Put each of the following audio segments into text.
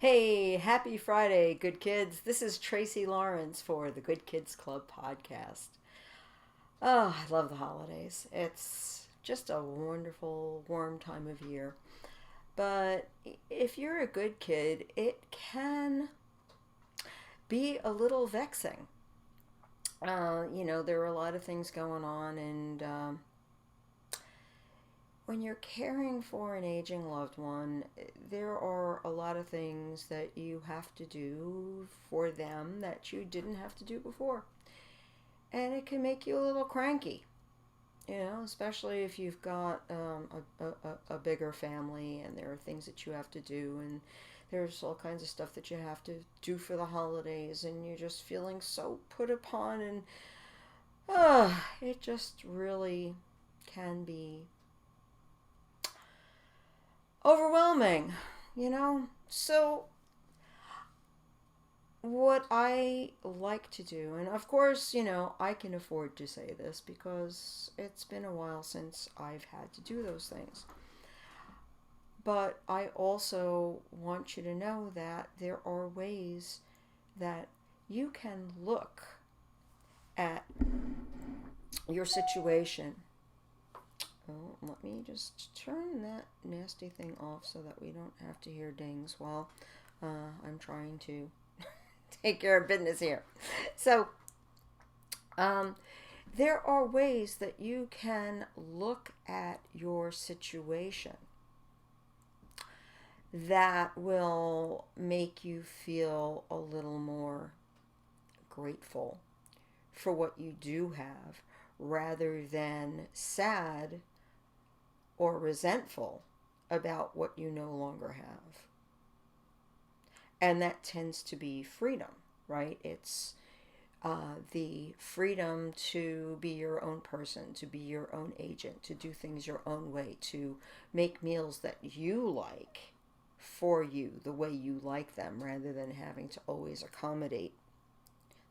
Hey, happy Friday, good kids. This is Tracy Lawrence for the Good Kids Club podcast. Oh, I love the holidays. It's just a wonderful, warm time of year. But if you're a good kid, it can be a little vexing. There are a lot of things going on, and when you're caring for an aging loved one, there are a lot of things that you have to do for them that you didn't have to do before. And it can make you a little cranky, especially if you've got a bigger family and there are things that you have to do, and there's all kinds of stuff that you have to do for the holidays, and you're just feeling so put upon, and it just really can be overwhelming, you know? So, what I like to do, and of course, I can afford to say this because it's been a while since I've had to do those things. But I also want you to know that there are ways that you can look at your situation. Oh, let me just turn that nasty thing off so that we don't have to hear dings while I'm trying to take care of business here. So, um, there are ways that you can look at your situation that will make you feel a little more grateful for what you do have rather than sad or resentful about what you no longer have. And that tends to be freedom, right? It's the freedom to be your own person, to be your own agent, to do things your own way, to make meals that you like for you, the way you like them, rather than having to always accommodate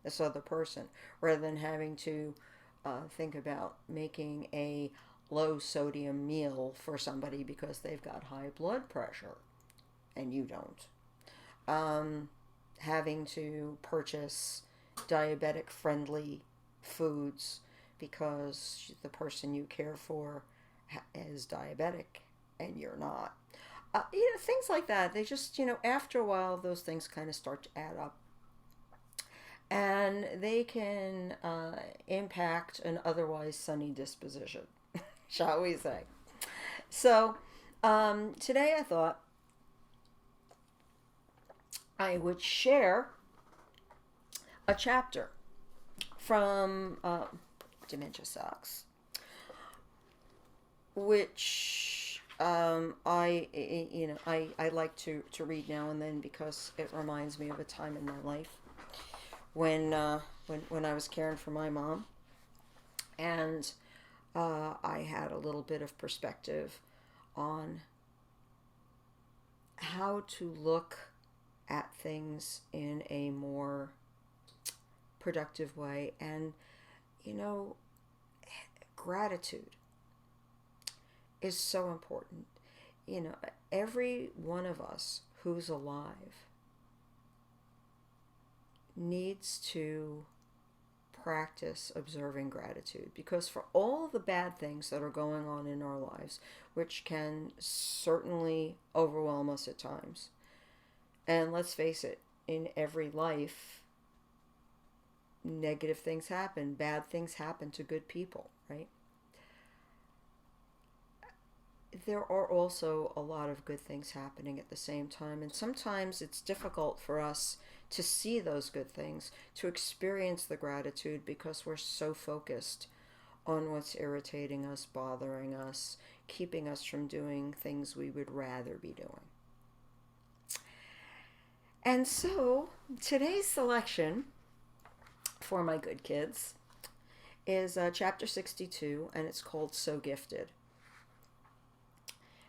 this other person, rather than having to think about making a low sodium meal for somebody because they've got high blood pressure and you don't. Um, Having to purchase diabetic friendly foods because the person you care for is diabetic and you're not. Things like that. They just, after a while, those things kind of start to add up. And they can impact an otherwise sunny disposition, shall we say. So, today I thought I would share a chapter from Dementia Sucks, which I like to read now and then because it reminds me of a time in my life when when I was caring for my mom, and I had a little bit of perspective on how to look at things in a more productive way. And you know, gratitude is so important. Every one of us who's alive needs to practice observing gratitude, because for all the bad things that are going on in our lives, which can certainly overwhelm us at times, and let's face it, in every life, negative things happen, bad things happen to good people, right? There are also a lot of good things happening at the same time, and sometimes it's difficult for us to see those good things, to experience the gratitude, because we're so focused on what's irritating us, bothering us, keeping us from doing things we would rather be doing. And so today's selection for my good kids is chapter 62, and it's called So Gifted.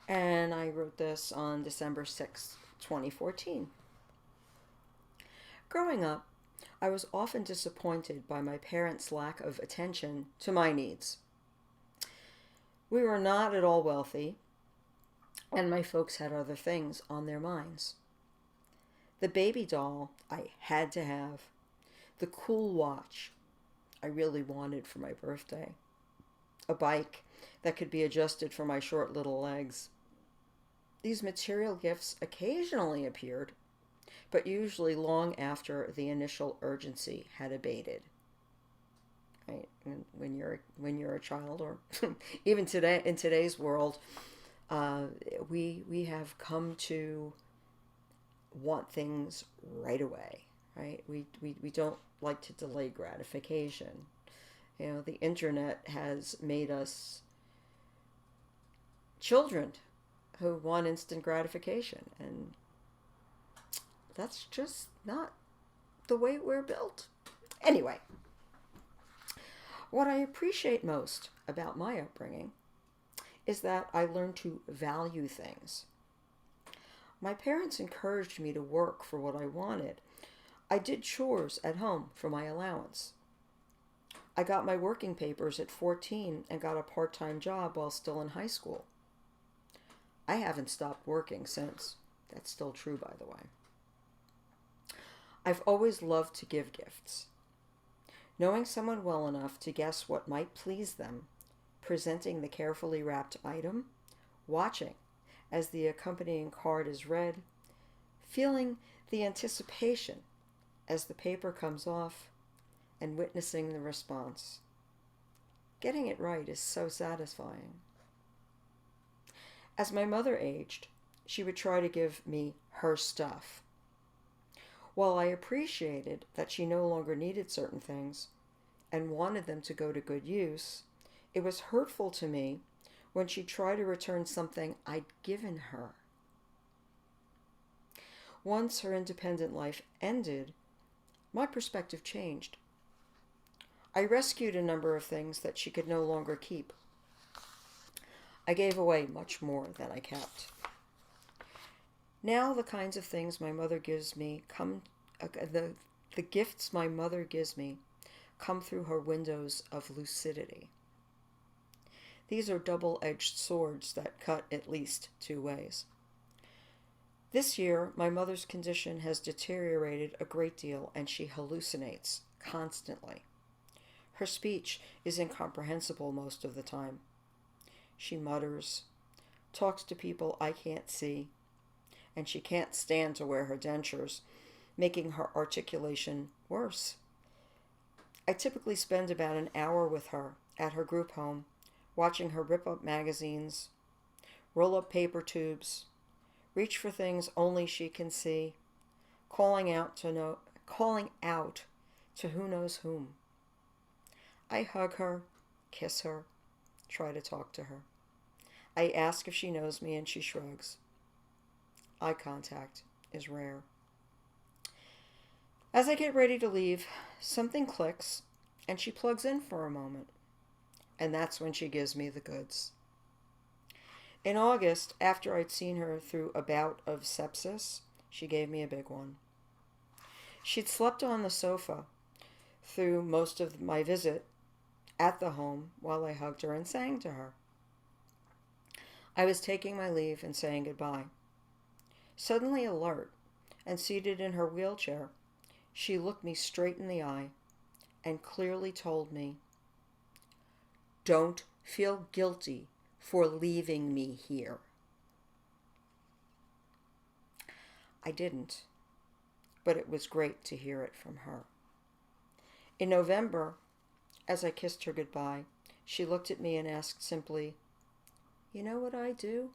And I wrote this on December 6th, 2014. Growing up, I was often disappointed by my parents' lack of attention to my needs. We were not at all wealthy, and my folks had other things on their minds. The baby doll I had to have. The cool watch I really wanted for my birthday. A bike that could be adjusted for my short little legs. These material gifts occasionally appeared, but usually long after the initial urgency had abated. Right? When you're a child, or even today in today's world, we have come to want things right away. Right? We don't like to delay gratification. The internet has made us children who want instant gratification, and that's just not the way we're built. Anyway, what I appreciate most about my upbringing is that I learned to value things. My parents encouraged me to work for what I wanted. I did chores at home for my allowance. I got my working papers at 14 and got a part-time job while still in high school. I haven't stopped working since. That's still true, by the way. I've always loved to give gifts. Knowing someone well enough to guess what might please them, presenting the carefully wrapped item, watching as the accompanying card is read, feeling the anticipation as the paper comes off, and witnessing the response. Getting it right is so satisfying. As my mother aged, she would try to give me her stuff. While I appreciated that she no longer needed certain things and wanted them to go to good use, it was hurtful to me when she tried to return something I'd given her. Once her independent life ended, my perspective changed. I rescued a number of things that she could no longer keep. I gave away much more than I kept. Now the kinds of things my mother gives me the gifts my mother gives me come through her windows of lucidity. These are double-edged swords that cut at least two ways. This year, my mother's condition has deteriorated a great deal, and she hallucinates constantly. Her speech is incomprehensible most of the time. She mutters, talks to people I can't see, and she can't stand to wear her dentures, making her articulation worse. I typically spend about an hour with her at her group home, watching her rip up magazines, roll up paper tubes, reach for things only she can see, calling out to who knows whom. I hug her, kiss her, try to talk to her. I ask if she knows me and she shrugs. Eye contact is rare. As I get ready to leave, something clicks and she plugs in for a moment. And that's when she gives me the goods. In August, after I'd seen her through a bout of sepsis, she gave me a big one. She'd slept on the sofa through most of my visit at the home while I hugged her and sang to her. I was taking my leave and saying goodbye. Suddenly alert and seated in her wheelchair, she looked me straight in the eye and clearly told me, "Don't feel guilty for leaving me here." I didn't, but it was great to hear it from her. In November, as I kissed her goodbye, she looked at me and asked simply, "You know what I do?"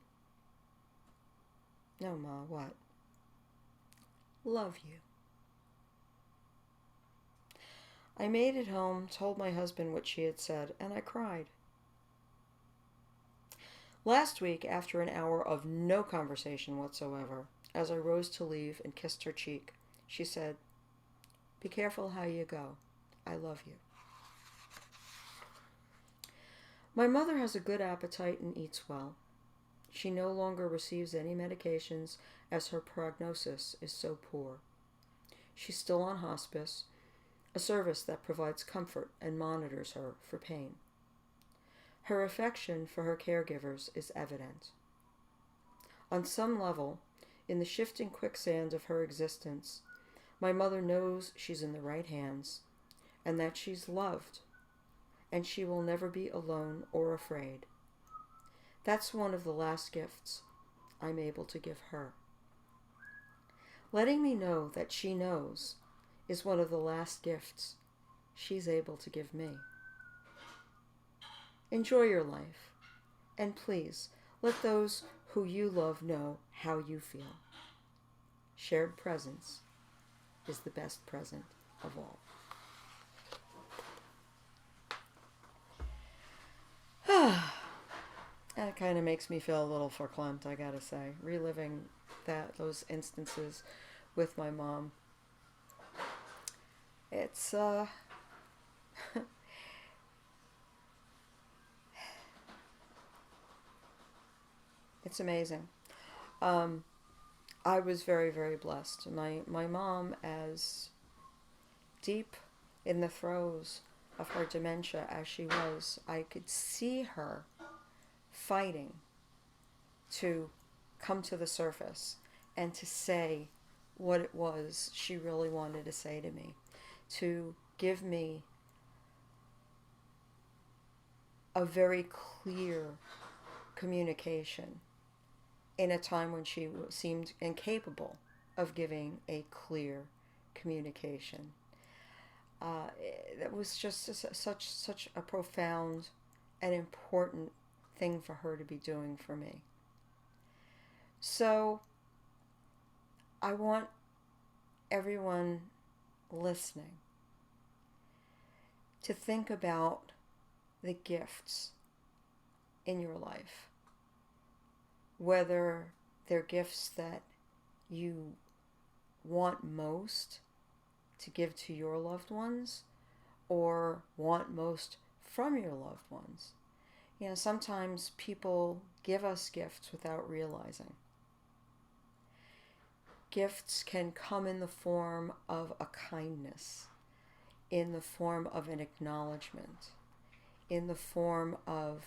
"No, Ma, what?" "Love you." I made it home, told my husband what she had said, and I cried. Last week, after an hour of no conversation whatsoever, as I rose to leave and kissed her cheek, she said, "Be careful how you go. I love you." My mother has a good appetite and eats well. She no longer receives any medications as her prognosis is so poor. She's still on hospice, a service that provides comfort and monitors her for pain. Her affection for her caregivers is evident. On some level, in the shifting quicksand of her existence, my mother knows she's in the right hands and that she's loved, and she will never be alone or afraid. That's one of the last gifts I'm able to give her. Letting me know that she knows is one of the last gifts she's able to give me. Enjoy your life, and please let those who you love know how you feel. Shared presence is the best present of all. That kind of makes me feel a little verklempt, I gotta say, reliving those instances with my mom. It's it's amazing. I was very, very blessed. My mom, as deep in the throes of her dementia as she was, I could see her fighting to come to the surface and to say what it was she really wanted to say to me, to give me a very clear communication in a time when she seemed incapable of giving a clear communication. That was just such a profound and important thing for her to be doing for me. So I want everyone listening to think about the gifts in your life, whether they're gifts that you want most to give to your loved ones or want most from your loved ones. You know, sometimes people give us gifts without realizing. Gifts can come in the form of a kindness, in the form of an acknowledgement, in the form of,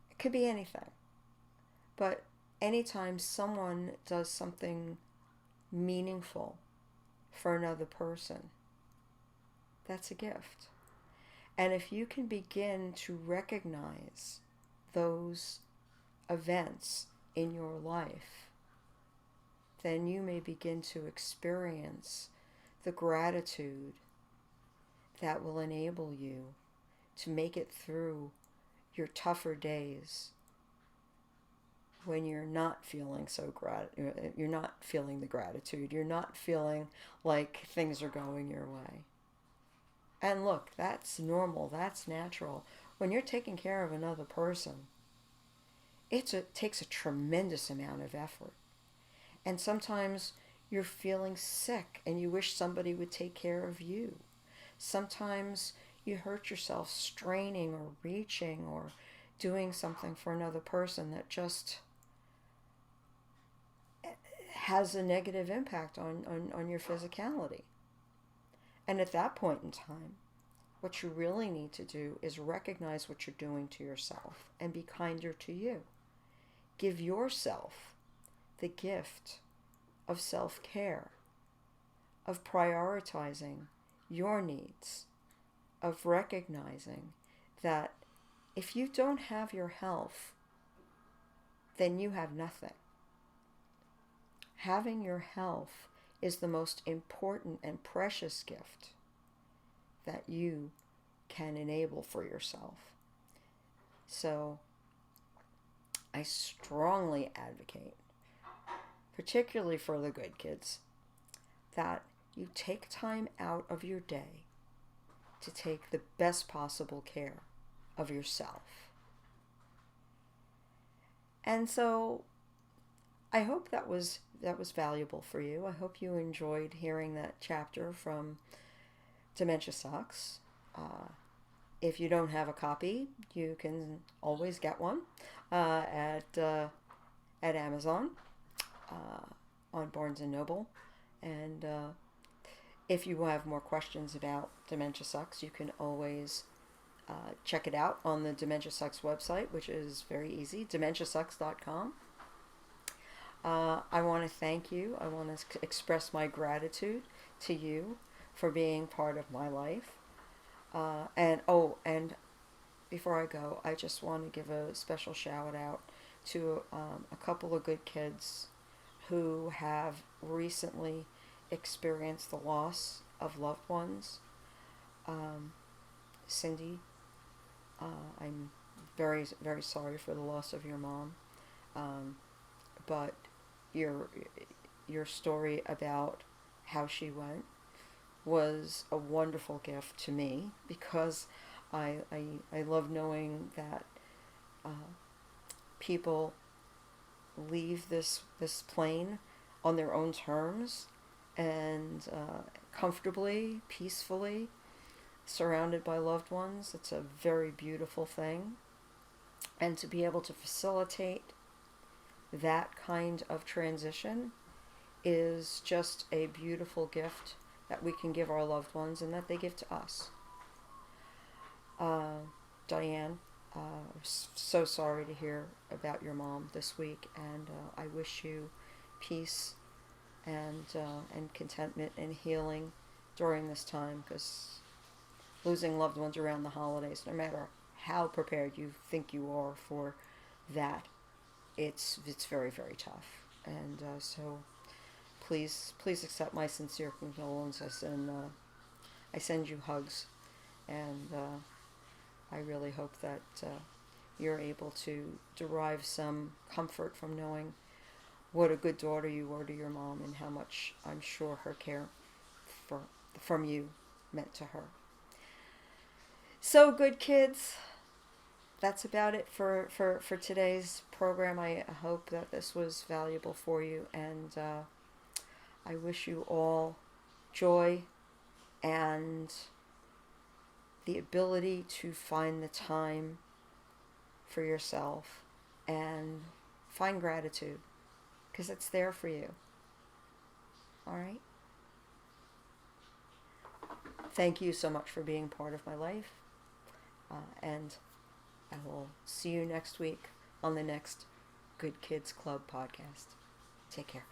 it could be anything, but anytime someone does something meaningful for another person, that's a gift. And if you can begin to recognize those events in your life, then you may begin to experience the gratitude that will enable you to make it through your tougher days when you're not feeling you're not feeling the gratitude, you're not feeling like things are going your way. And look, that's normal, that's natural. When you're taking care of another person, it takes a tremendous amount of effort. And sometimes you're feeling sick and you wish somebody would take care of you. Sometimes you hurt yourself straining or reaching or doing something for another person that just has a negative impact on your physicality. And at that point in time, what you really need to do is recognize what you're doing to yourself and be kinder to you. Give yourself the gift of self-care, of prioritizing your needs, of recognizing that if you don't have your health, then you have nothing. Having your health is the most important and precious gift that you can enable for yourself. So I strongly advocate, particularly for the good kids, that you take time out of your day to take the best possible care of yourself. And so I hope that was valuable for you. I hope you enjoyed hearing that chapter from Dementia Sucks. If you don't have a copy, you can always get one at Amazon, on Barnes & Noble. And if you have more questions about Dementia Sucks, you can always check it out on the Dementia Sucks website, which is very easy, dementiasucks.com. I want to thank you. I want to express my gratitude to you for being part of my life. And before I go, I just want to give a special shout out to a couple of good kids who have recently experienced the loss of loved ones. Cindy, I'm very, very sorry for the loss of your mom. But your story about how she went was a wonderful gift to me, because I love knowing that people leave this plane on their own terms and comfortably, peacefully, surrounded by loved ones. It's a very beautiful thing. And to be able to facilitate that kind of transition is just a beautiful gift that we can give our loved ones and that they give to us. Diane, so sorry to hear about your mom this week, and I wish you peace and contentment and healing during this time, because losing loved ones around the holidays, no matter how prepared you think you are for that, it's very, very tough. And so please accept my sincere condolences, and I send you hugs, and I really hope that you're able to derive some comfort from knowing what a good daughter you were to your mom, and how much I'm sure her care from you meant to her. So, good kids, that's about it for today's program. I hope that this was valuable for you, and I wish you all joy and the ability to find the time for yourself and find gratitude, because it's there for you. All right? Thank you so much for being part of my life, and I will see you next week on the next Good Kids Club podcast. Take care.